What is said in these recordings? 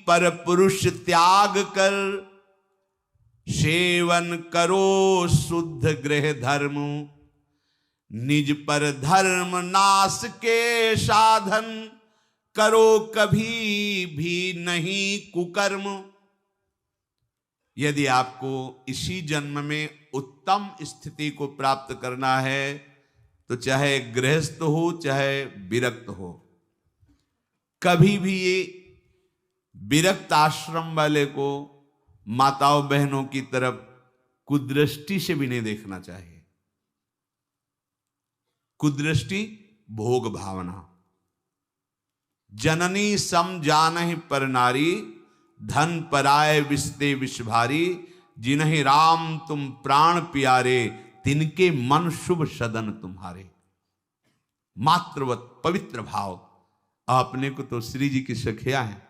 पर पुरुष त्याग कर, सेवन करो शुद्ध गृह धर्म, निज पर धर्म नाश के साधन, करो कभी भी नहीं कुकर्म। यदि आपको इसी जन्म में उत्तम स्थिति को प्राप्त करना है तो चाहे गृहस्थ हो चाहे विरक्त हो, कभी भी ये विरक्त आश्रम वाले को माताओं बहनों की तरफ कुदृष्टि से भी नहीं देखना चाहिए। कुदृष्टि भोग भावना। जननी सम जानहि पर नारी, धन पराय विषते विष भारी, जिन्हि राम तुम प्राण प्यारे, तिनके मन शुभ सदन तुम्हारे। मातृवत पवित्र भाव। अपने को तो श्री जी की सखिया हैं,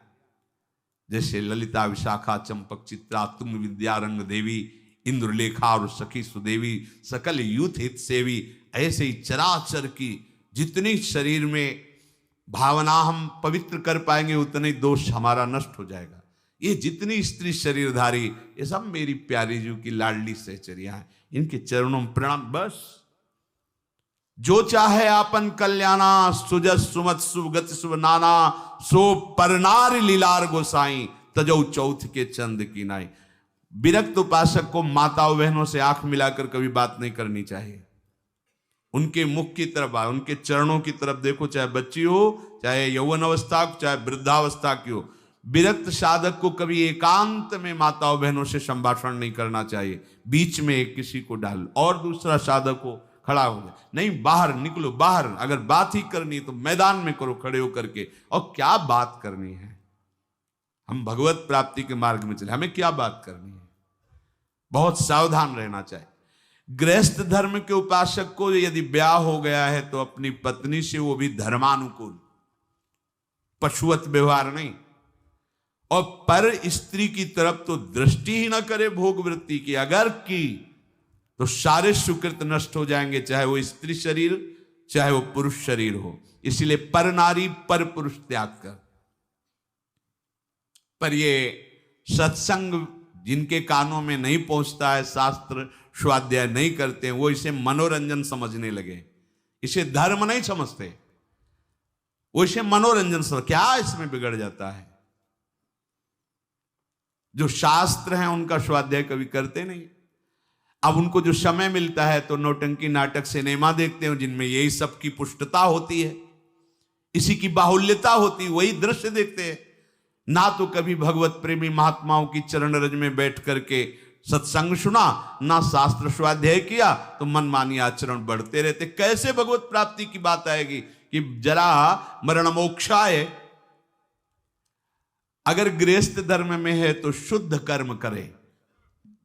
जैसे ललिता विशाखा चंपक चित्रा तुंग विद्या रंग देवी, इंद्रलेखा और सखी सुदेवी, सकल यूथ हित सेवी। ऐसे ही चराचर की जितनी शरीर में भावना हम पवित्र कर पाएंगे उतने दोष हमारा नष्ट हो जाएगा। ये जितनी स्त्री शरीरधारी ये सब मेरी प्यारी जी की लाडली सहचरिया हैं, इनके चरणों में प्रणाम। बस जो चाहे आपन कल्याणा, सुजस सुमत सुगत शुभ नाना, सो परनार लीलार गोसाई, तजौ चौथ के चंद की नाई। विरक्त उपासक को माताओं बहनों से आंख मिलाकर कभी बात नहीं करनी चाहिए। उनके मुख की तरफ, उनके चरणों की तरफ देखो, चाहे बच्ची हो, चाहे यौवन अवस्था, चाहे वृद्धावस्था की हो। विरक्त साधक को कभी एकांत में माताओं बहनों से संभाषण नहीं करना चाहिए। बीच में किसी को डाल और दूसरा साधक को खड़ा हो जाए, नहीं बाहर निकलो। बाहर अगर बात ही करनी तो मैदान में करो खड़े होकर के। और क्या बात करनी है? हम भगवत प्राप्ति के मार्ग में चले, हमें क्या बात करनी है? बहुत सावधान रहना चाहिए। गृहस्थ धर्म के उपासक को यदि ब्याह हो गया है तो अपनी पत्नी से वो भी धर्मानुकूल, पशुवत व्यवहार नहीं। और पर स्त्री की तरफ तो दृष्टि ही ना करे भोग वृत्ति की। अगर की तो सारे सुकृत नष्ट हो जाएंगे, चाहे वो स्त्री शरीर चाहे वो पुरुष शरीर हो। इसलिए पर नारी पर पुरुष त्याग कर। पर ये सत्संग जिनके कानों में नहीं पहुंचता है, शास्त्र स्वाध्याय नहीं करते हैं, वो इसे मनोरंजन समझने लगे, इसे धर्म नहीं समझते, वो इसे मनोरंजन समझ। क्या इसमें बिगड़ जाता है? जो शास्त्र हैं उनका स्वाध्याय कभी करते नहीं। अब उनको जो समय मिलता है तो नौटंकी नाटक सिनेमा देखते हैं, जिनमें यही सब की पुष्टता होती है, इसी की बाहुल्यता होती है, वही दृश्य देखते हैं। ना तो कभी भगवत प्रेमी महात्माओं की चरण रज में बैठ करके सत्संग सुना, ना शास्त्र स्वाध्याय किया, तो मनमानी आचरण बढ़ते रहते। कैसे भगवत प्राप्ति की बात आएगी कि जरा मरण मोक्षाय। अगर गृहस्थ धर्म में है तो शुद्ध कर्म करे,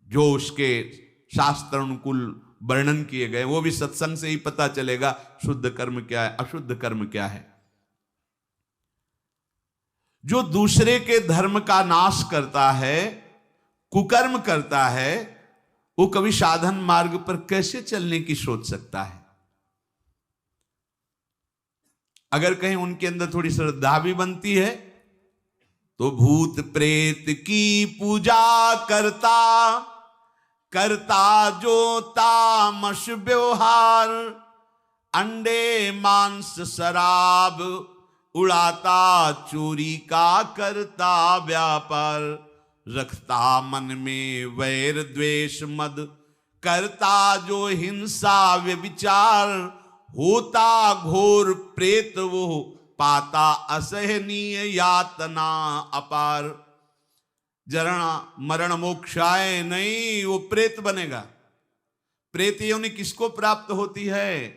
जो उसके शास्त्र अनुकूल वर्णन किए गए, वो भी सत्संग से ही पता चलेगा शुद्ध कर्म क्या है, अशुद्ध कर्म क्या है। जो दूसरे के धर्म का नाश करता है, कुकर्म करता है, वो कभी साधन मार्ग पर कैसे चलने की सोच सकता है? अगर कहीं उनके अंदर थोड़ी श्रद्धा भी बनती है तो भूत प्रेत की पूजा करता, करता जो तामस व्यवहार, अंडे मांस शराब उड़ाता, चोरी का करता व्यापार, रखता मन में वैर द्वेष मद, करता जो हिंसा व्यभिचार, होता घोर प्रेत वो, पाता असहनीय यातना अपार। जरण मरण मोक्षाय नहीं, वो प्रेत बनेगा। प्रेत योनि किसको प्राप्त होती है?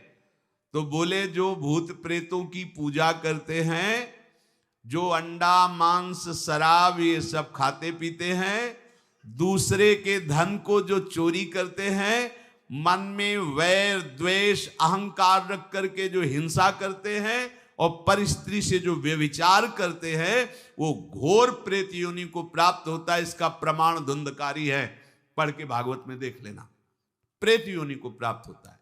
तो बोले जो भूत प्रेतों की पूजा करते हैं, जो अंडा मांस शराब ये सब खाते पीते हैं, दूसरे के धन को जो चोरी करते हैं, मन में वैर द्वेष अहंकार रख करके जो हिंसा करते हैं और पर स्त्री से जो व्यभिचार करते हैं, वो घोर प्रेत योनि को प्राप्त होता है। इसका प्रमाण धुंधकारी है, पढ़ के भागवत में देख लेना। प्रेत योनि को प्राप्त होता है।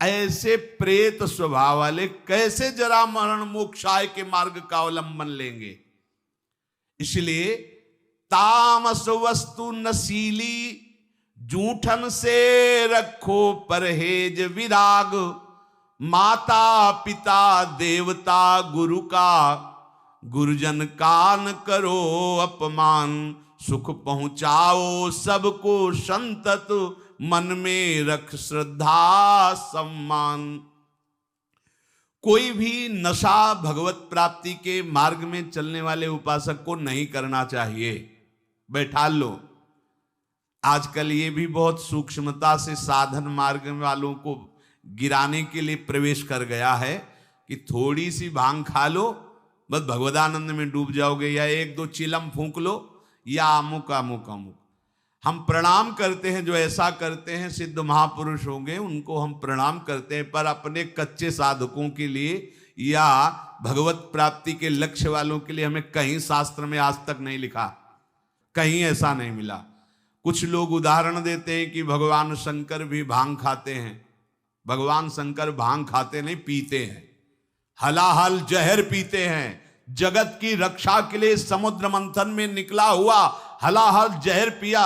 ऐसे प्रेत स्वभाव वाले कैसे जरा मरण मोक्षाय के मार्ग का अवलंबन लेंगे? इसलिए तामस वस्तु नशीली, जूठन से रखो परहेज विराग। माता पिता देवता गुरु का, गुरुजन का न करो अपमान। सुख पहुंचाओ सबको संतत, मन में रख श्रद्धा सम्मान। कोई भी नशा भगवत प्राप्ति के मार्ग में चलने वाले उपासक को नहीं करना चाहिए। बैठा लो। आजकल ये भी बहुत सूक्ष्मता से साधन मार्ग वालों को गिराने के लिए प्रवेश कर गया है कि थोड़ी सी भांग खा लो, बस भगवदानंद में डूब जाओगे, या एक दो चिलम फूंक लो, या अमुक अमुक अमुक। हम प्रणाम करते हैं, जो ऐसा करते हैं सिद्ध महापुरुष होंगे उनको हम प्रणाम करते हैं, पर अपने कच्चे साधकों के लिए या भगवत प्राप्ति के लक्ष्य वालों के लिए हमें कहीं शास्त्र में आज तक नहीं लिखा, कहीं ऐसा नहीं मिला। कुछ लोग उदाहरण देते हैं कि भगवान शंकर भी भांग खाते हैं। भगवान शंकर भांग खाते नहीं, पीते हैं, हलाहल जहर पीते हैं। जगत की रक्षा के लिए समुद्र मंथन में निकला हुआ हलाहल जहर पिया।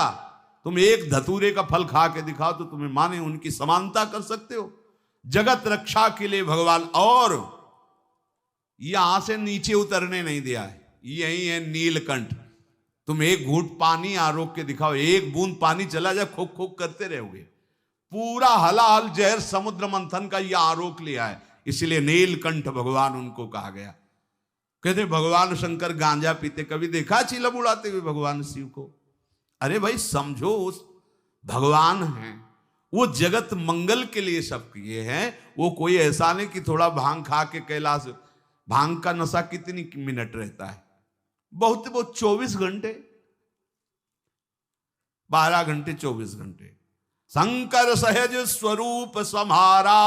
तुम एक धतूरे का फल खा के दिखाओ तो तुम्हें माने उनकी समानता कर सकते हो। जगत रक्षा के लिए भगवान, और यहां से नीचे उतरने नहीं दिया है। यही है नीलकंठ। तुम एक घूंट पानी आरोक के दिखाओ, एक बूंद पानी चला जाए खोक खोक करते रहोगे। पूरा हलाहल जहर समुद्र मंथन का यह आरोक लिया है, इसलिए नीलकंठ भगवान उनको कहा गया। कहते भगवान शंकर गांजा पीते, कभी देखा चिलम उड़ाते हुए भगवान शिव को? अरे भाई समझो, उस भगवान हैं, वो जगत मंगल के लिए सब किए हैं। वो कोई ऐसा नहीं कि थोड़ा भांग खा के कैलाश। भांग का नशा कितनी मिनट रहता है? बहुत 24 घंटे, 12 घंटे 24 घंटे। शंकर सहज स्वरूप समारा,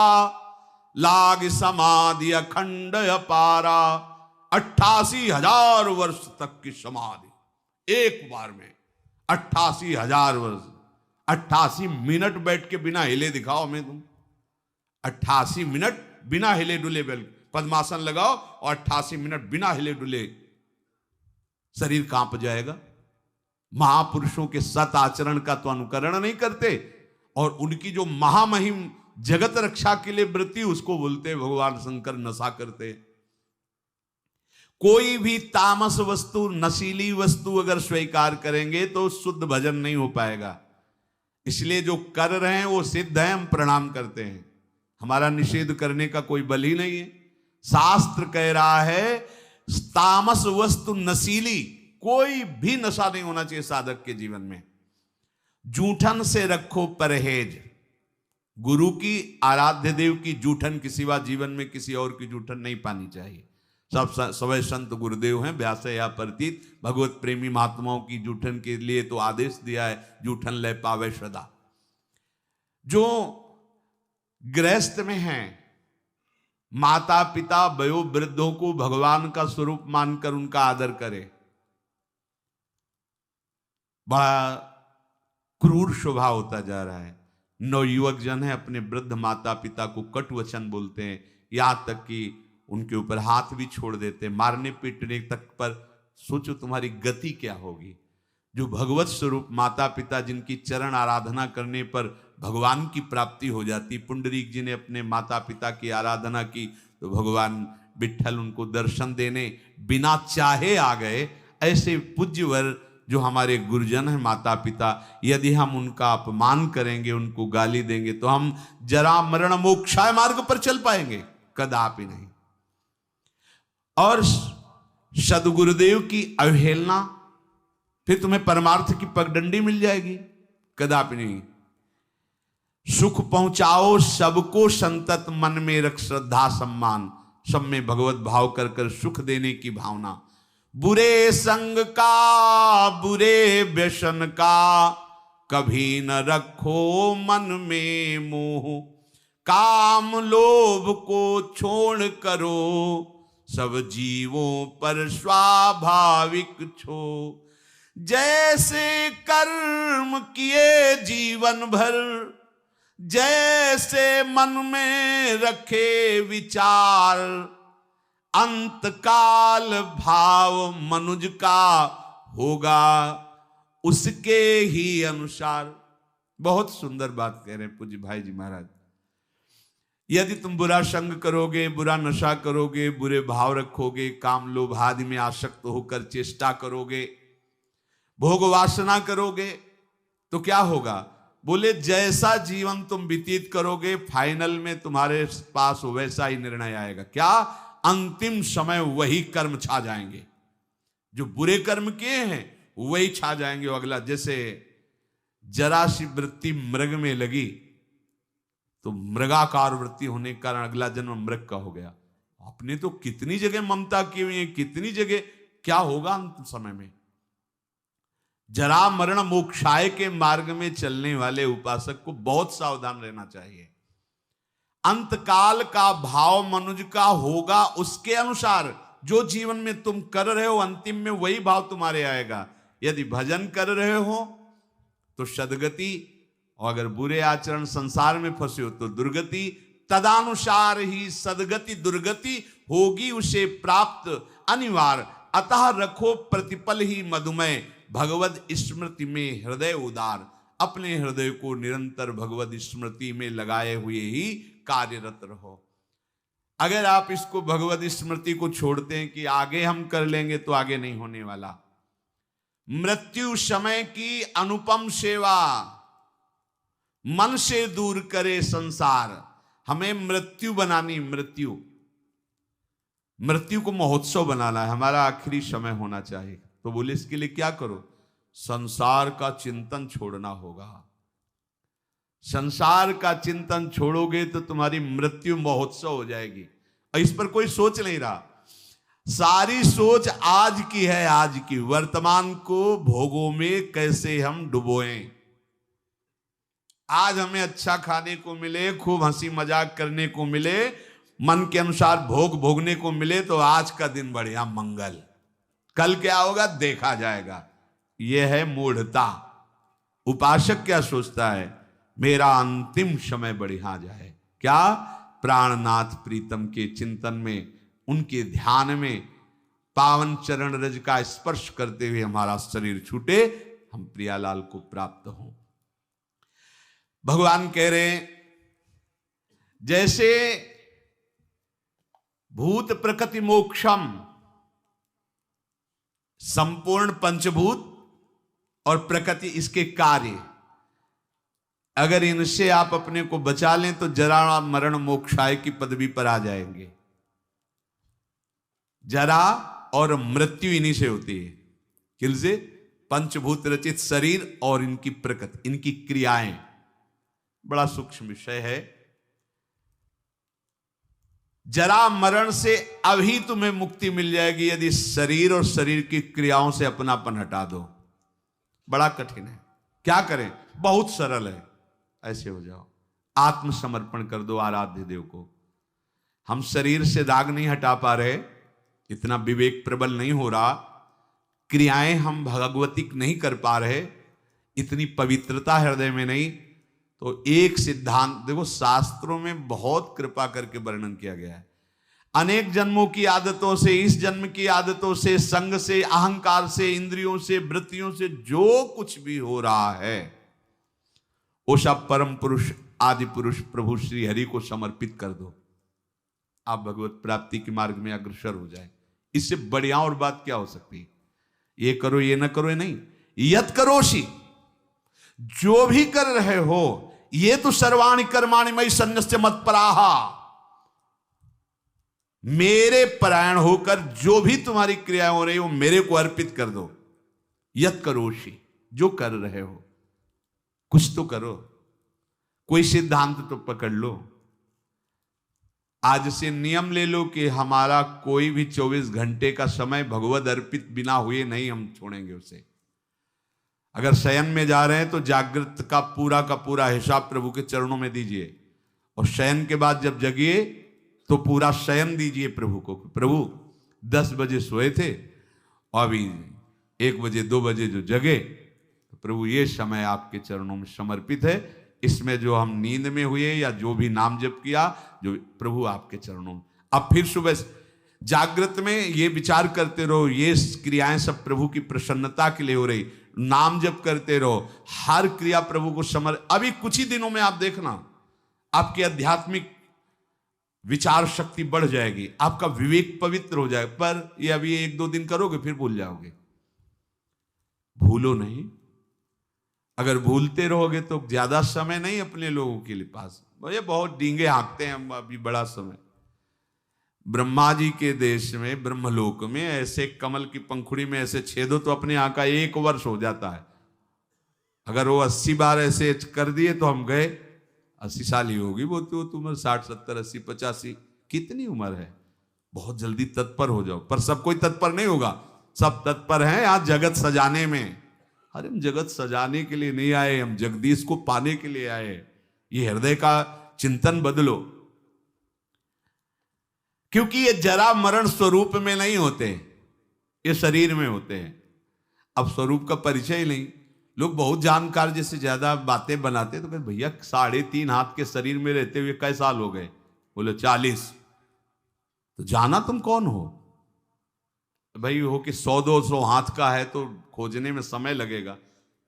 लाग समाधि अखंड अपारा। 88,000 वर्ष तक की समाधि एक बार में, 88,000 वर्ष। 88 मिनट बैठ के बिना हिले दिखाओ हमें तुम। 88 मिनट बिना हिले डुले पद्मासन लगाओ और 88 मिनट बिना हिले डुले, शरीर कांप जाएगा। महापुरुषों के सत आचरण का तो अनुकरण नहीं करते, और उनकी जो महामहिम जगत रक्षा के लिए वृत्ति, उसको बोलते भगवान शंकर नशा करते। कोई भी तामस वस्तु, नशीली वस्तु अगर स्वीकार करेंगे तो शुद्ध भजन नहीं हो पाएगा। इसलिए जो कर रहे हैं वो सिद्ध है, हम प्रणाम करते हैं। हमारा निषेध करने का कोई बल ही नहीं है। शास्त्र कह रहा है तामस वस्तु नशीली, कोई भी नशा नहीं होना चाहिए साधक के जीवन में। जूठन से रखो परहेज। गुरु की, आराध्य देव की जूठन के सिवा जीवन में किसी और की जूठन नहीं पानी चाहिए। सब सवै संत गुरुदेव हैं, व्यास या प्रतीत। भगवत प्रेमी महात्माओं की जूठन के लिए तो आदेश दिया है, जूठन ले पावे सदा। जो गृहस्थ में हैं, माता पिता वयो वृद्धों को भगवान का स्वरूप मानकर उनका आदर करे। बड़ा क्रूर स्वभाव होता जा रहा है। नवयुवक जन है, अपने वृद्ध माता पिता को कटु वचन बोलते हैं, यहां तक कि उनके ऊपर हाथ भी छोड़ देते, मारने पीटने तक पर। सोचो तुम्हारी गति क्या होगी। जो भगवत स्वरूप माता पिता, जिनकी चरण आराधना करने पर भगवान की प्राप्ति हो जाती। पुंडरीक जी ने अपने माता पिता की आराधना की तो भगवान विट्ठल उनको दर्शन देने बिना चाहे आ गए। ऐसे पूज्यवर जो हमारे गुरुजन हैं, माता पिता, यदि हम उनका अपमान करेंगे, उनको गाली देंगे, तो हम जरा मरण मोक्षाय मार्ग पर चल पाएंगे? कदापि नहीं। और सदगुरुदेव की अवहेलना, फिर तुम्हें परमार्थ की पगडंडी मिल जाएगी? कदापि नहीं। सुख पहुंचाओ सबको संतत, मन में रख श्रद्धा सम्मान। सब में भगवत भाव कर कर सुख देने की भावना। बुरे संग का, बुरे व्यसन का, कभी न रखो मन में मोह। काम लोभ को छोड़ करो, सब जीवों पर स्वाभाविक छो। जैसे कर्म किए जीवन भर, जैसे मन में रखे विचार। अंतकाल भाव मनुज का, होगा उसके ही अनुसार। बहुत सुंदर बात कह रहे हैं पूज्य भाई जी महाराज। यदि तुम बुरा संग करोगे, बुरा नशा करोगे, बुरे भाव रखोगे, काम लोभ आदि में आसक्त होकर चेष्टा करोगे, भोग वासना करोगे, तो क्या होगा? बोले जैसा जीवन तुम व्यतीत करोगे फाइनल में तुम्हारे पास वैसा ही निर्णय आएगा। क्या? अंतिम समय वही कर्म छा जाएंगे, जो बुरे कर्म किए हैं वही छा जाएंगे। अगला जैसे जरा सी वृत्ति मृग में लगी तो मृगाकार वृत्ति होने के कारण अगला जन्म मृग का हो गया। आपने तो कितनी जगह ममता की हुई है, कितनी जगह। क्या होगा अंत समय में? जरा मरण मोक्षाय के मार्ग में चलने वाले उपासक को बहुत सावधान रहना चाहिए। अंतकाल का भाव मनुज का होगा उसके अनुसार। जो जीवन में तुम कर रहे हो अंतिम में वही भाव तुम्हारे आएगा। यदि भजन कर रहे हो तो सदगति, और अगर बुरे आचरण संसार में फंसे हो तो दुर्गति। तदानुसार ही सदगति दुर्गति होगी उसे प्राप्त अनिवार्य। अतः रखो प्रतिपल ही मधुमय भगवद स्मृति में हृदय उदार। अपने हृदय को निरंतर भगवद स्मृति में लगाए हुए ही कार्यरत रहो। अगर आप इसको भगवद स्मृति को छोड़ते हैं कि आगे हम कर लेंगे, तो आगे नहीं होने वाला। मृत्यु समय की अनुपम सेवा मन से दूर करे संसार। हमें मृत्यु बनानी, मृत्यु को महोत्सव बनाना है। हमारा आखिरी समय होना चाहिए। तो बोले इसके लिए क्या करो? संसार का चिंतन छोड़ना होगा। संसार का चिंतन छोड़ोगे तो तुम्हारी मृत्यु महोत्सव हो जाएगी। और इस पर कोई सोच नहीं रहा। सारी सोच आज की है, आज की। वर्तमान को भोगों में कैसे हम डुबोएं। आज हमें अच्छा खाने को मिले, खूब हंसी मजाक करने को मिले, मन के अनुसार भोग भोगने को मिले, तो आज का दिन बढ़िया मंगल। कल क्या होगा देखा जाएगा। यह है मूढ़ता। उपासक क्या सोचता है? मेरा अंतिम समय बढ़िया जाए। क्या? प्राणनाथ प्रीतम के चिंतन में, उनके ध्यान में पावन चरण रज का स्पर्श करते हुए हमारा शरीर छूटे, हम प्रियालाल को प्राप्त हों। भगवान कह रहे हैं जैसे भूत प्रकृति मोक्षम, संपूर्ण पंचभूत और प्रकृति इसके कार्य, अगर इनसे आप अपने को बचा लें तो जरा मरण मोक्षाय की पदवी पर आ जाएंगे। जरा और मृत्यु इन्हीं से होती है। किलसे? पंचभूत रचित शरीर और इनकी प्रकृति, इनकी क्रियाएं। बड़ा सूक्ष्म विषय है। जरा मरण से अभी तुम्हें मुक्ति मिल जाएगी यदि शरीर और शरीर की क्रियाओं से अपनापन हटा दो। बड़ा कठिन है। क्या करें? बहुत सरल है। ऐसे हो जाओ, आत्मसमर्पण कर दो आराध्य देव को। हम शरीर से दाग नहीं हटा पा रहे, इतना विवेक प्रबल नहीं हो रहा, क्रियाएं हम भगवतिक नहीं कर पा रहे, इतनी पवित्रता हृदय में नहीं। तो एक सिद्धांत देखो, शास्त्रों में बहुत कृपा करके वर्णन किया गया है। अनेक जन्मों की आदतों से, इस जन्म की आदतों से, संग से, अहंकार से, इंद्रियों से, वृत्तियों से जो कुछ भी हो रहा है वो सब परम पुरुष आदि पुरुष प्रभु श्री हरि को समर्पित कर दो। आप भगवत प्राप्ति के मार्ग में अग्रसर हो जाए। इससे बढ़िया और बात क्या हो सकती है? ये करो, ये न करो, ये नहीं। यत करोषि, जो भी कर रहे हो, ये तो सर्वाणि कर्माणि मयि सन्न्यस्य मत्पराहा, मेरे परायण होकर जो भी तुम्हारी क्रियाएं हो रही हो मेरे को अर्पित कर दो। यत करोषि, जो कर रहे हो कुछ तो करो, कोई सिद्धांत तो पकड़ लो। आज से नियम ले लो कि हमारा कोई भी 24 घंटे का समय भगवद अर्पित बिना हुए नहीं हम छोड़ेंगे उसे। अगर शयन में जा रहे हैं तो जागृत का पूरा हिसाब प्रभु के चरणों में दीजिए, और शयन के बाद जब जगिए तो पूरा शयन दीजिए प्रभु को। प्रभु 10 बजे सोए थे, अभी 1 बजे 2 बजे जो जगे, तो प्रभु ये समय आपके चरणों में समर्पित है। इसमें जो हम नींद में हुए या जो भी नाम जप किया, जो प्रभु आपके चरणों में। अब फिर सुबह जागृत में ये विचार करते रहो, ये क्रियाएं सब प्रभु की प्रसन्नता के लिए हो रही। नाम जप करते रहो, हर क्रिया प्रभु को अभी कुछ ही दिनों में आप देखना आपकी आध्यात्मिक विचार शक्ति बढ़ जाएगी, आपका विवेक पवित्र हो जाएगा। पर ये अभी 1-2 दिन करोगे फिर भूल जाओगे। भूलो नहीं, अगर भूलते रहोगे तो ज्यादा समय नहीं अपने लोगों के लिए पास। ये बहुत डींगे हाँकते हैं हम, अभी बड़ा समय। ब्रह्मा जी के देश में, ब्रह्मलोक में ऐसे कमल की पंखुड़ी में ऐसे छेदो तो अपने यहाँ का 1 वर्ष हो जाता है। अगर वो 80 बार ऐसे कर दिए तो हम गए। 80 साल ही होगी वो तो उम्र, 60, 70, 80, 85 कितनी उम्र है। बहुत जल्दी तत्पर हो जाओ। पर सब कोई तत्पर नहीं होगा, सब तत्पर हैं यहाँ जगत सजाने में। अरे हम जगत सजाने के लिए नहीं आए, हम जगदीश को पाने के लिए आए। ये हृदय का चिंतन बदलो, क्योंकि ये जरा मरण स्वरूप में नहीं होते, ये शरीर में होते हैं। अब स्वरूप का परिचय ही नहीं। लोग बहुत जानकार जैसे ज्यादा बातें बनाते तो कहते भैया 3.5 हाथ के शरीर में रहते हुए कई साल हो गए? बोले 40। तो जाना तुम कौन हो भाई? हो कि 100-200 हाथ का है तो खोजने में समय लगेगा।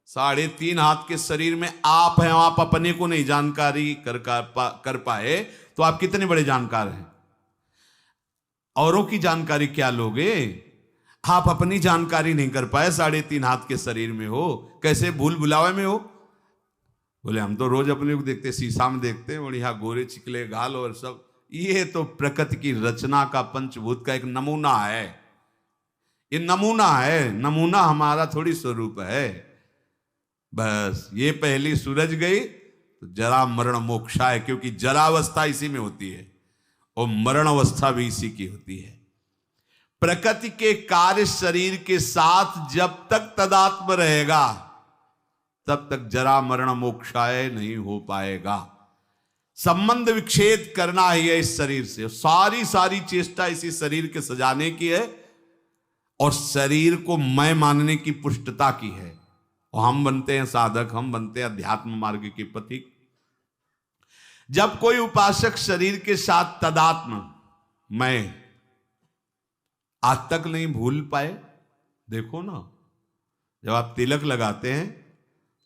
3.5 हाथ के शरीर में आप हैं, आप अपने को नहीं जानकारी कर पाए तो आप कितने बड़े जानकार हैं? औरों की जानकारी क्या लोगे? आप अपनी जानकारी नहीं कर पाए, 3.5 हाथ के शरीर में हो, कैसे भूल भुलावे में हो? बोले हम तो रोज अपने को देखते, शीशा में देखते हैं, बढ़िया गोरे चिकले गाल और सब। ये तो प्रकृति की रचना का, पंचभूत का एक नमूना है। ये नमूना है, नमूना हमारा थोड़ी स्वरूप है। बस ये पहली सूरज गई तो जरा मरण मोक्षा है, क्योंकि जरावस्था इसी में होती है और मरण अवस्था भी इसी की होती है। प्रकृति के कार्य शरीर के साथ जब तक तदात्म रहेगा तब तक जरा मरण मोक्षाय नहीं हो पाएगा। संबंध विच्छेद करना ही है इस शरीर से। सारी चेष्टा इसी शरीर के सजाने की है और शरीर को मैं मानने की पुष्टता की है। और हम बनते हैं साधक, हम बनते हैं अध्यात्म मार्ग के पथिक। जब कोई उपासक शरीर के साथ तदात्म मैं आज तक नहीं भूल पाए, देखो ना, जब आप तिलक लगाते हैं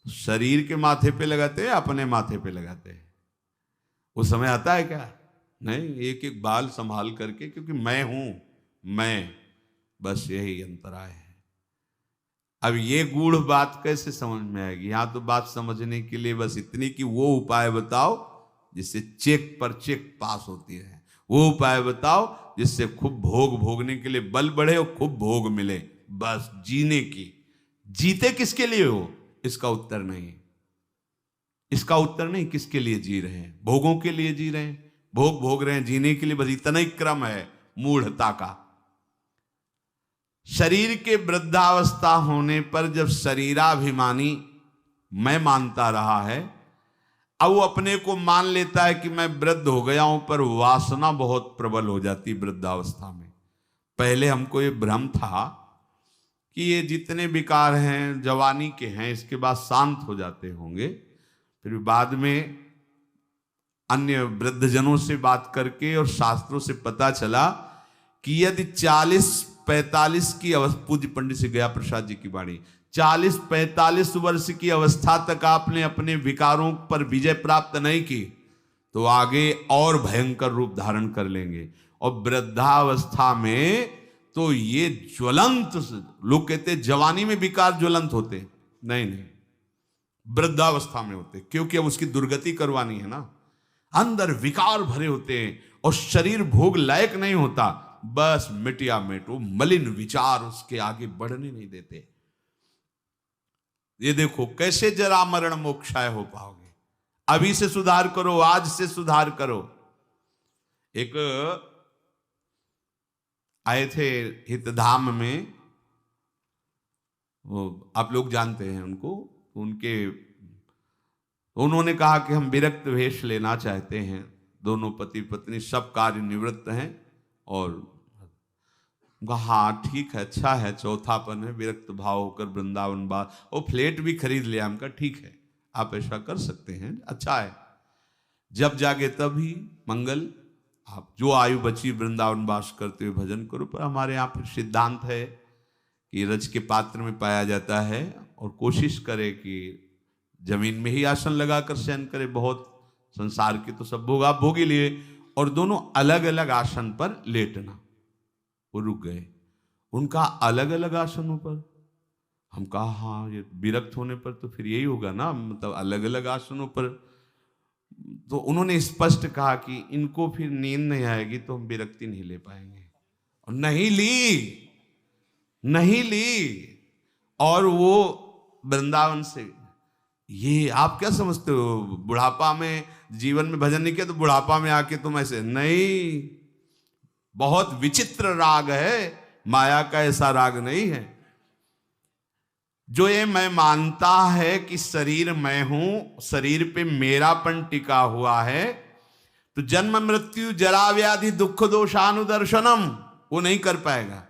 शरीर के माथे पे लगाते हैं, अपने माथे पे लगाते हैं, उस समय आता है क्या? नहीं, एक एक बाल संभाल करके, क्योंकि मैं हूं, मैं, बस यही अंतराय है। अब ये गूढ़ बात कैसे समझ में आएगी? यहां तो बात समझने के लिए बस इतनी कि वो उपाय बताओ जिससे चेक पर चेक पास होती है। वो उपाय बताओ जिससे खूब भोग भोगने के लिए बल बढ़े और खूब भोग मिले। बस जीने की। जीते किसके लिए हो? इसका उत्तर नहीं। इसका उत्तर नहीं किसके लिए जी रहे हैं। भोगों के लिए जी रहे हैं, भोग भोग रहे हैं, जीने के लिए। बस इतना ही क्रम है मूढ़ता का। शरीर के वृद्धावस्था होने पर जब शरीराभिमानी मैं मानता रहा है, अब वो अपने को मान लेता है कि मैं वृद्ध हो गया हूं, पर वासना बहुत प्रबल हो जाती वृद्धावस्था में। पहले हमको ये भ्रम था कि ये जितने विकार हैं जवानी के हैं, इसके बाद शांत हो जाते होंगे। फिर बाद में अन्य वृद्धजनों से बात करके और शास्त्रों से पता चला कि यदि 40-45 की अवस्था, पूज्य पंडित से गया प्रसाद जी की वाणी, 40-45 वर्ष की अवस्था तक आपने अपने विकारों पर विजय प्राप्त नहीं की तो आगे और भयंकर रूप धारण कर लेंगे। और वृद्धावस्था में तो ये ज्वलंत, लोग कहते हैं जवानी में विकार ज्वलंत होते, नहीं, वृद्धावस्था में होते, क्योंकि अब उसकी दुर्गति करवानी है ना। अंदर विकार भरे होते हैं और शरीर भोग लायक नहीं होता। बस मिटिया मिट, वो मलिन विचार उसके आगे बढ़ने नहीं देते। ये देखो कैसे जरा मरण मोक्षाय हो पाओगे। अभी से सुधार करो, आज से सुधार करो। एक आए थे हितधाम में, वो आप लोग जानते हैं उनको, उन्होंने कहा कि हम विरक्त वेश लेना चाहते हैं। दोनों पति पत्नी सब कार्य निवृत्त हैं और हाँ ठीक है, अच्छा है, चौथापन है, विरक्त भाव होकर वृंदावन बात, और फ्लैट भी खरीद लिया। हमका ठीक है, आप ऐसा कर सकते हैं, अच्छा है। जब जागे तभी मंगल, आप जो आयु बची वृंदावन वास करते हुए भजन करो। पर हमारे यहाँ पर सिद्धांत है कि रज के पात्र में पाया जाता है, और कोशिश करे कि जमीन में ही आसन लगाकर शयन करे। बहुत संसार के तो सब भोग आप भोग ही लिए, और दोनों अलग अलग आसन पर लेटना। वो रुक गए उनका अलग अलग आसनों पर। हम कहा हाँ, ये विरक्त होने पर तो फिर यही होगा ना, मतलब अलग अलग आसनों पर। तो उन्होंने स्पष्ट कहा कि इनको फिर नींद नहीं आएगी तो हम विरक्ति नहीं ले पाएंगे, और नहीं ली। और वो वृंदावन से, ये आप क्या समझते हो, बुढ़ापा में जीवन में भजन नहीं किया तो बुढ़ापा में आके तुम ऐसे नहीं। बहुत विचित्र राग है, माया का ऐसा राग नहीं है। जो ये मैं मानता है कि शरीर मैं हूं, शरीर पे मेरापन टिका हुआ है, तो जन्म मृत्यु जरा व्याधि दुख दोषानुदर्शनम वो नहीं कर पाएगा।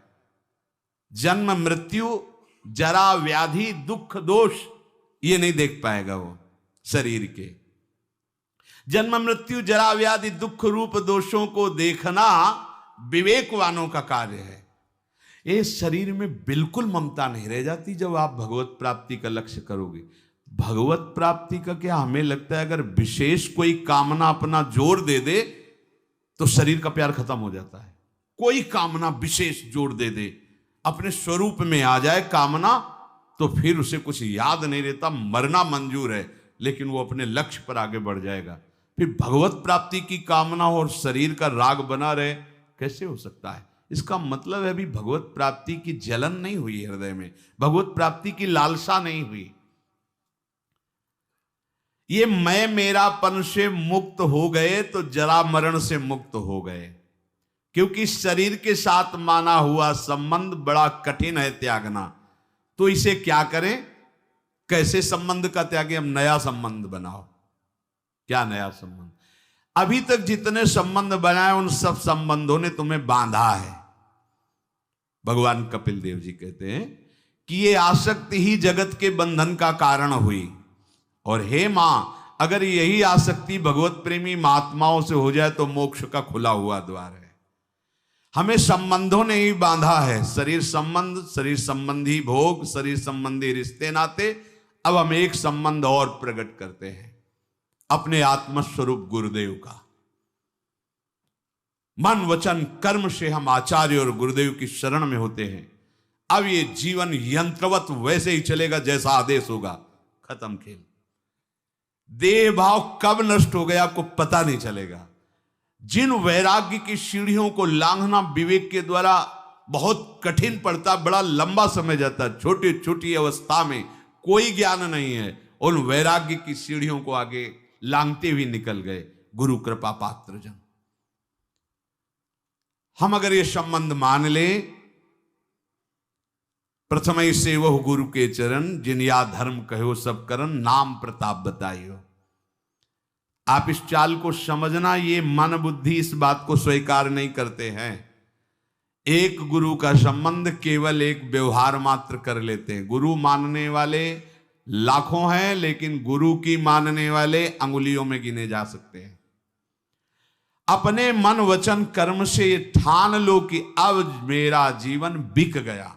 जन्म मृत्यु जरा व्याधि दुख दोष ये नहीं देख पाएगा वो शरीर के। जन्म मृत्यु जरा व्याधि दुख रूप दोषों को देखना विवेकवानों का कार्य है। ये शरीर में बिल्कुल ममता नहीं रह जाती जब आप भगवत प्राप्ति का लक्ष्य करोगे। भगवत प्राप्ति का क्या, हमें लगता है अगर विशेष कोई कामना अपना जोर दे दे तो शरीर का प्यार खत्म हो जाता है। कोई कामना विशेष जोर दे दे, अपने स्वरूप में आ जाए कामना, तो फिर उसे कुछ याद नहीं रहता, मरना मंजूर है, लेकिन वो अपने लक्ष्य पर आगे बढ़ जाएगा। फिर भगवत प्राप्ति की कामना हो और शरीर का राग बना रहे, कैसे हो सकता है? इसका मतलब है अभी भगवत प्राप्ति की जलन नहीं हुई हृदय में, भगवत प्राप्ति की लालसा नहीं हुई। ये मैं मेरापन से मुक्त हो गए तो जरा मरण से मुक्त हो गए, क्योंकि शरीर के साथ माना हुआ संबंध बड़ा कठिन है त्यागना। तो इसे क्या करें, कैसे संबंध का त्यागे? हम नया संबंध बनाओ। क्या नया संबंध? अभी तक जितने संबंध बनाए उन सब संबंधों ने तुम्हें बांधा है। भगवान कपिल देव जी कहते हैं कि ये आसक्ति ही जगत के बंधन का कारण हुई, और हे मां, अगर यही आसक्ति भगवत प्रेमी महात्माओं से हो जाए तो मोक्ष का खुला हुआ द्वार है। हमें संबंधों ने ही बांधा है, शरीर संबंध, शरीर संबंधी भोग, शरीर संबंधी रिश्ते नाते। अब हम एक संबंध और प्रकट करते हैं, अपने आत्मस्वरूप गुरुदेव का। मन वचन कर्म से हम आचार्य और गुरुदेव की शरण में होते हैं। अब ये जीवन यंत्रवत वैसे ही चलेगा जैसा आदेश होगा, खत्म खेल। देह भाव कब नष्ट हो गया आपको पता नहीं चलेगा। जिन वैराग्य की सीढ़ियों को लांघना विवेक के द्वारा बहुत कठिन पड़ता, बड़ा लंबा समय जाता, छोटी छोटी अवस्था में कोई ज्ञान नहीं है, उन वैराग्य की सीढ़ियों को आगे लांघते हुए निकल गए गुरु कृपा पात्र जन। हम अगर ये संबंध मान ले, प्रथम से वह गुरु के चरण, जिन या धर्म कहो सब करन, नाम प्रताप बताइयो। आप इस चाल को समझना, ये मन बुद्धि इस बात को स्वीकार नहीं करते हैं। एक गुरु का संबंध केवल एक व्यवहार मात्र कर लेते हैं। गुरु मानने वाले लाखों हैं, लेकिन गुरु की मानने वाले अंगुलियों में गिने जा सकते हैं। अपने मन वचन कर्म से ठान लो कि अब मेरा जीवन बिक गया,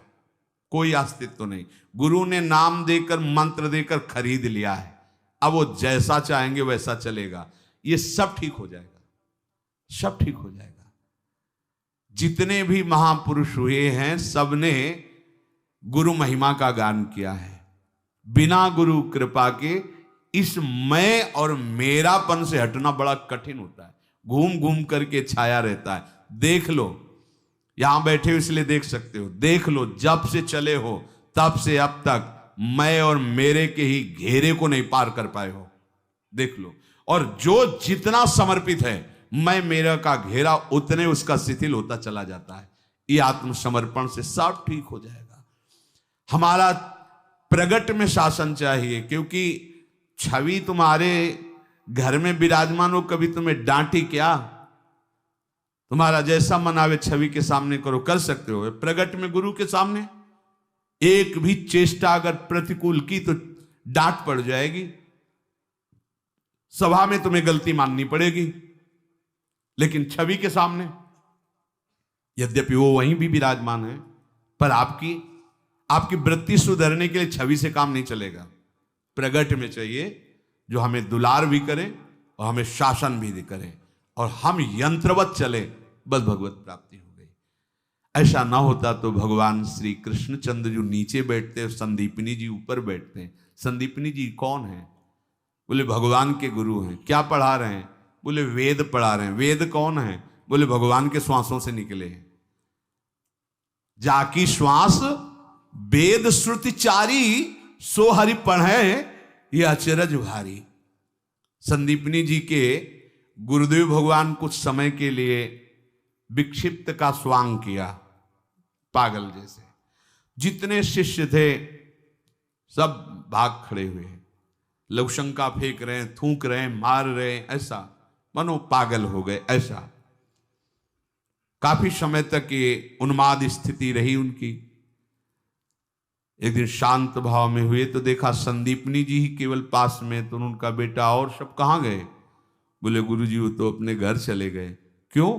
कोई अस्तित्व नहीं। गुरु ने नाम देकर मंत्र देकर खरीद लिया है, अब वो जैसा चाहेंगे वैसा चलेगा। ये सब ठीक हो जाएगा, सब ठीक हो जाएगा। जितने भी महापुरुष हुए हैं सबने गुरु महिमा का गान किया है। बिना गुरु कृपा के इस मैं और मेरापन से हटना बड़ा कठिन होता है। घूम घूम करके छाया रहता है। देख लो, यहां बैठे हो इसलिए देख सकते हो, देख लो जब से चले हो तब से अब तक मैं और मेरे के ही घेरे को नहीं पार कर पाए हो, देख लो। और जो जितना समर्पित है मैं मेरा का घेरा, उतने उसका शिथिल होता चला जाता है। ये आत्मसमर्पण से सब ठीक हो जाएगा। हमारा प्रगट में शासन चाहिए, क्योंकि छवि तुम्हारे घर में विराजमान हो, कभी तुम्हें डांटी क्या? तुम्हारा जैसा मन आवे छवि के सामने करो, कर सकते हो। प्रगट में गुरु के सामने एक भी चेष्टा अगर प्रतिकूल की तो डांट पड़ जाएगी, सभा में तुम्हें गलती माननी पड़ेगी। लेकिन छवि के सामने यद्यपि वो वहीं भी विराजमान है, पर आपकी वृत्ति सुधरने के लिए छवि से काम नहीं चलेगा। प्रगट में चाहिए जो हमें दुलार भी करे और हमें शासन भी करे, और हम यंत्रवत चले, बस भगवत प्राप्ति हो गई। ऐसा ना होता तो भगवान श्री कृष्णचंद्र जो नीचे बैठते हैं, संदीपनी जी ऊपर बैठते हैं। संदीपनी जी कौन है? बोले भगवान के गुरु हैं। क्या पढ़ा रहे हैं? बोले वेद पढ़ा रहे हैं। वेद कौन है? बोले भगवान के श्वासों से निकले हैं। जाकी श्वास वेद श्रुति चारी, सो हरि पढ़े ये अचरज भारी। संदीपनी जी के गुरुदेव भगवान कुछ समय के लिए विक्षिप्त का स्वांग किया, पागल जैसे। जितने शिष्य थे सब भाग खड़े हुए, लवशंका फेंक रहे हैं, थूक रहे हैं, मार रहे हैं, ऐसा मनो पागल हो गए। ऐसा काफी समय तक ये उन्माद स्थिति रही उनकी। एक दिन शांत भाव में हुए तो देखा संदीपनी जी ही केवल पास में, तो उनका बेटा और सब कहाँ गए? बोले गुरुजी वो तो अपने घर चले गए। क्यों?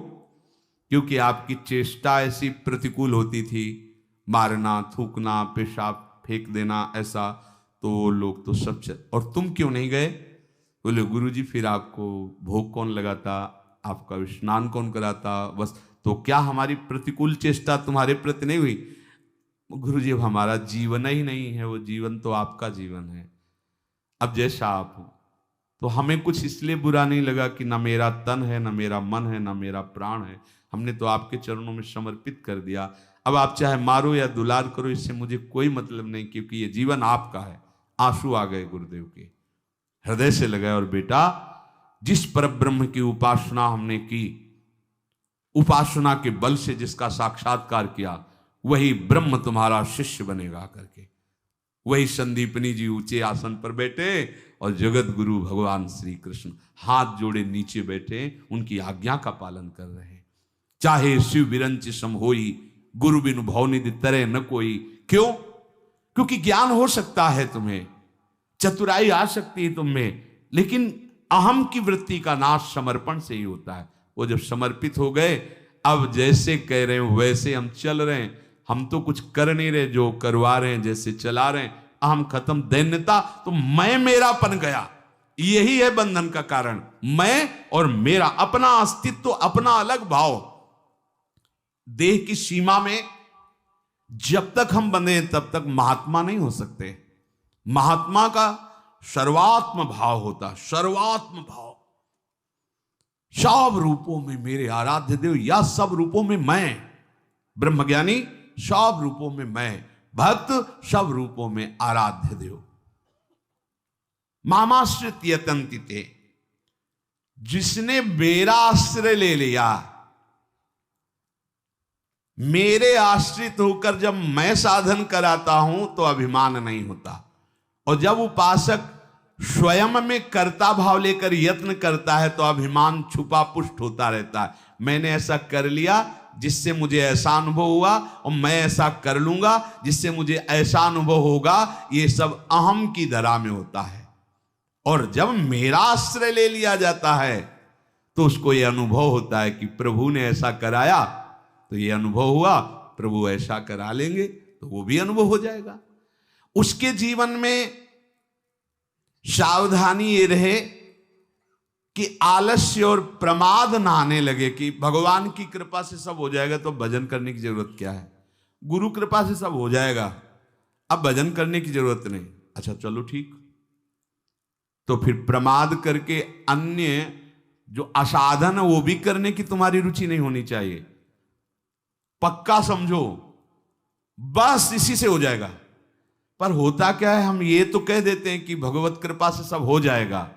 क्योंकि आपकी चेष्टा ऐसी प्रतिकूल होती थी, मारना, थूकना, पेशाब फेंक देना, ऐसा, तो लोग तो सब और तुम क्यों नहीं गए? बोले गुरुजी फिर आपको भोग कौन लगाता, आपका स्नान कौन कराता, बस। तो क्या हमारी प्रतिकूल चेष्टा तुम्हारे प्रति नहीं हुई? गुरुजी अब हमारा जीवन ही नहीं है, वो जीवन तो आपका जीवन है। अब जैसा आप हो, तो हमें कुछ इसलिए बुरा नहीं लगा कि ना मेरा तन है, ना मेरा मन है, ना मेरा प्राण है। हमने तो आपके चरणों में समर्पित कर दिया। अब आप चाहे मारो या दुलार करो, इससे मुझे कोई मतलब नहीं, क्योंकि ये जीवन आपका है। आंसू आ गए गुरुदेव के, हृदय से लगाए। और बेटा, जिस परब्रह्म की उपासना हमने की, उपासना के बल से जिसका साक्षात्कार किया, वही ब्रह्म तुम्हारा शिष्य बनेगा करके। वही संदीपनी जी ऊंचे आसन पर बैठे और जगत गुरु भगवान श्री कृष्ण हाथ जोड़े नीचे बैठे, उनकी आज्ञा का पालन कर रहे हैं। चाहे शिव विरंच सम होई, गुरु बिनु भवनिधि तरे न कोई। क्यों? क्योंकि ज्ञान हो सकता है तुम्हें, चतुराई आ सकती है तुम्हें, लेकिन अहम की वृत्ति का नाश समर्पण से ही होता है। वो जब समर्पित हो गए, अब जैसे कह रहे हैं वैसे हम चल रहे हैं। हम तो कुछ कर नहीं रहे, जो करवा रहे हैं, जैसे चला रहे हैं। अहम खत्म, दैन्यता तो मैं मेरापन गया। यही है बंधन का कारण, मैं और मेरा, अपना अस्तित्व, अपना अलग भाव। देह की सीमा में जब तक हम बंधे हैं तब तक महात्मा नहीं हो सकते। महात्मा का सर्वात्म भाव होता, सर्वात्म भाव। सब रूपों में मेरे आराध्य देव, या सब रूपों में मैं। ब्रह्मज्ञानी सब रूपों में मैं, भक्त सब रूपों में आराध्य देव। मामाश्रित यतन्तिते, जिसने मेरा आश्रय ले लिया, मेरे आश्रित होकर जब मैं साधन कराता हूं तो अभिमान नहीं होता। और जब उपासक स्वयं में कर्ता भाव लेकर यत्न करता है तो अभिमान छुपा पुष्ट होता रहता है। मैंने ऐसा कर लिया जिससे मुझे ऐसा अनुभव हुआ, और मैं ऐसा कर लूंगा जिससे मुझे ऐसा अनुभव होगा। ये सब अहम की धरा में होता है। और जब मेरा आश्रय ले लिया जाता है तो उसको ये अनुभव होता है कि प्रभु ने ऐसा कराया तो ये अनुभव हुआ, प्रभु ऐसा करा लेंगे तो वो भी अनुभव हो जाएगा। उसके जीवन में सावधानी ये रहे कि आलस्य और प्रमाद ना आने लगे कि भगवान की कृपा से सब हो जाएगा तो भजन करने की जरूरत क्या है, गुरु कृपा से सब हो जाएगा, अब भजन करने की जरूरत नहीं। अच्छा चलो ठीक, तो फिर प्रमाद करके अन्य जो असाधन है वो भी करने की तुम्हारी रुचि नहीं होनी चाहिए। पक्का समझो, बस इसी से हो जाएगा। पर होता क्या है, हम ये तो कह देते हैं कि भगवत कृपा से सब हो जाएगा,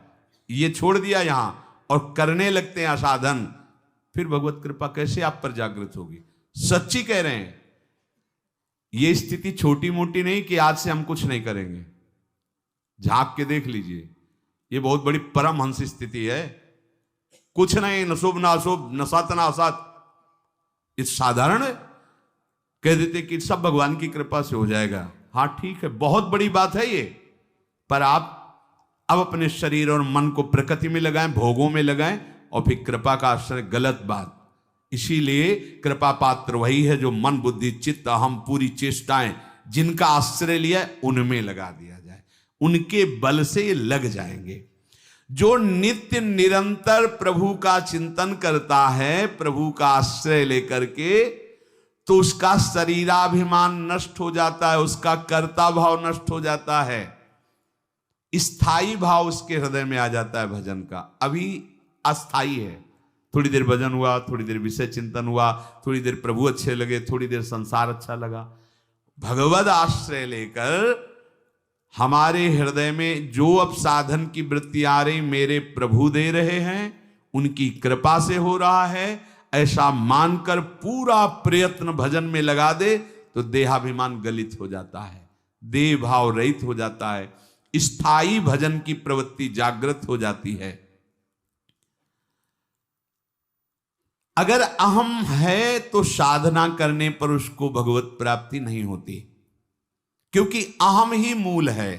ये छोड़ दिया यहां और करने लगते हैं असाधन। फिर भगवत कृपा कैसे आप पर जागृत होगी? सच्ची कह रहे हैं, ये स्थिति छोटी मोटी नहीं कि आज से हम कुछ नहीं करेंगे। झांक के देख लीजिए, ये बहुत बड़ी परमहंस स्थिति है। कुछ नहीं, न शुभ न अशुभ, न सत न असत, ये साधारण है। कह देते कि सब भगवान की कृपा से हो जाएगा। हाँ ठीक है, बहुत बड़ी बात है ये, पर आप अब अपने शरीर और मन को प्रकृति में लगाएं, भोगों में लगाएं और फिर कृपा का आश्रय गलत बात। इसीलिए कृपा पात्र वही है जो मन बुद्धि चित्त अहम पूरी चेष्टाएं जिनका आश्रय लिया उनमें लगा दिया जाए, उनके बल से ये लग जाएंगे। जो नित्य निरंतर प्रभु का चिंतन करता है प्रभु का आश्रय लेकर के, तो उसका शरीराभिमान नष्ट हो जाता है, उसका कर्ता भाव नष्ट हो जाता है, स्थायी भाव उसके हृदय में आ जाता है भजन का। अभी अस्थाई है, थोड़ी देर भजन हुआ, थोड़ी देर विषय चिंतन हुआ, थोड़ी देर प्रभु अच्छे लगे, थोड़ी देर संसार अच्छा लगा। भगवद आश्रय लेकर हमारे हृदय में जो अब साधन की वृत्ति आ रही मेरे प्रभु दे रहे हैं, उनकी कृपा से हो रहा है, ऐसा मानकर पूरा प्रयत्न भजन में लगा दे तो देहाभिमान गलित हो जाता है, देह भाव रहित हो जाता है, स्थायी भजन की प्रवृत्ति जागृत हो जाती है। अगर अहम है तो साधना करने पर उसको भगवत प्राप्ति नहीं होती, क्योंकि अहम ही मूल है।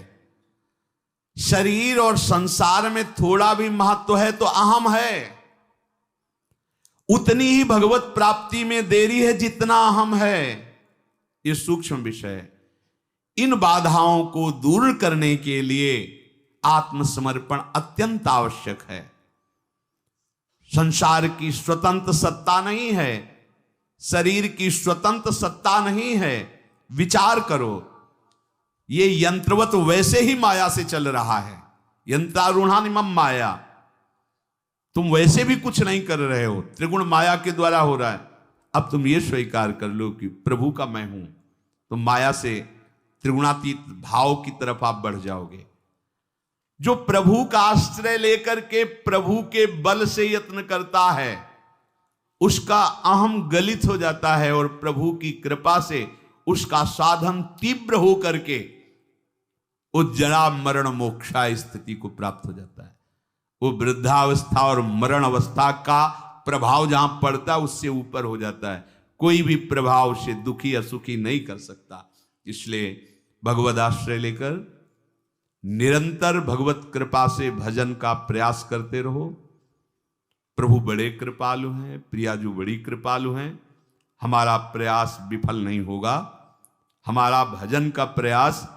शरीर और संसार में थोड़ा भी महत्व है तो अहम है, उतनी ही भगवत प्राप्ति में देरी है जितना अहम है। ये सूक्ष्म विषय है। इन बाधाओं को दूर करने के लिए आत्मसमर्पण अत्यंत आवश्यक है। संसार की स्वतंत्र सत्ता नहीं है, शरीर की स्वतंत्र सत्ता नहीं है। विचार करो, ये यंत्रवत वैसे ही माया से चल रहा है, यंत्रारूढ़ानिमम माया। तुम वैसे भी कुछ नहीं कर रहे हो, त्रिगुण माया के द्वारा हो रहा है। अब तुम ये स्वीकार कर लो कि प्रभु का मैं हूं, तो माया से त्रिगुणातीत भाव की तरफ आप बढ़ जाओगे। जो प्रभु का आश्रय लेकर के प्रभु के बल से यत्न करता है, उसका अहम गलित हो जाता है और प्रभु की कृपा से उसका साधन तीव्र हो करके उस जरा मरण मोक्षा स्थिति को प्राप्त हो जाता है। वो वृद्धावस्था और मरण अवस्था का प्रभाव जहां पड़ता है उससे ऊपर हो जाता है। कोई भी प्रभाव से दुखी या सुखी नहीं कर सकता। इसलिए भगवद आश्रय लेकर निरंतर भगवत कृपा से भजन का प्रयास करते रहो। प्रभु बड़े कृपालु हैं, प्रियाजू बड़ी कृपालु हैं। हमारा प्रयास विफल नहीं होगा, हमारा भजन का प्रयास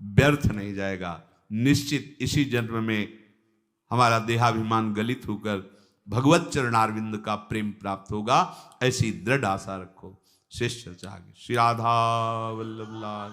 व्यर्थ नहीं जाएगा। निश्चित इसी जन्म में हमारा देहाभिमान गलित होकर भगवत चरणारविंद का प्रेम प्राप्त होगा। ऐसी दृढ़ आशा रखो। शेष चर्चा आगे। श्री राधा वल्लभ लाल।